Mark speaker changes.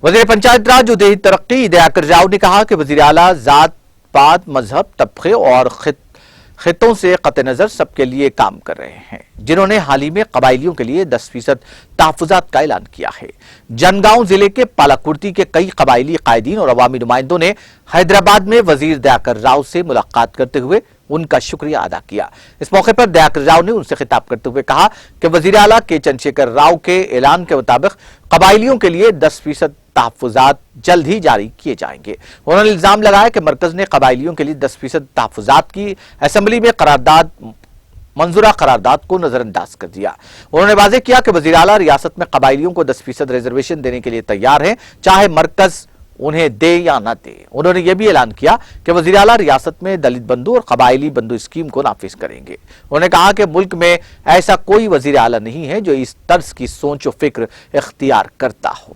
Speaker 1: वज़ीर पंचायत राज उदय तरक्की दयाकर राव ने कहा कि वज़ीर आला ज़ात पात मजहब तबके और खित्तों से कतई नज़र सबके लिए काम कर रहे हैं, जिन्होंने हाल ही में कबायलियों के लिए 10% तहफ़्फ़ुज़ात का ऐलान किया है। जनगांव जिले के पालाकुर्ती के कई कबायली कायदीन और अवामी नुमाइंदों ने हैदराबाद में वज़ीर दयाकर राव से मुलाकात करते हुए उनका शुक्रिया अदा किया। इस मौके पर दयाकर राव ने उनसे खिताब करते हुए कहा कि वज़ीर आला के चंद्रशेखर राव के ऐलान के मुताबिक कबायलियों के लिए 10% तहफ़्फ़ुज़ात जल्द ही जारी किए जाएंगे। उन्होंने इल्जाम लगाया कि मरकज ने कबायलियों के लिए 10% तहफ़्फ़ुज़ात की असेंबली में मंजूरा करारदाद को नजरअंदाज कर दिया। उन्होंने वाज़ेह किया कि वज़ीर आला रियासत में कबायलियों को 10% रिजर्वेशन देने के लिए तैयार हैं, चाहे मरकज उन्हें दे या न दे। उन्होंने यह भी ऐलान किया कि वज़ीर आला रियासत में दलित बंधु और कबायली बंधु स्कीम को नाफिज करेंगे। उन्होंने कहा कि मुल्क में ऐसा कोई वज़ीर आला नहीं है जो इस तर्ज की सोच और फिक्र इख्तियार करता हो।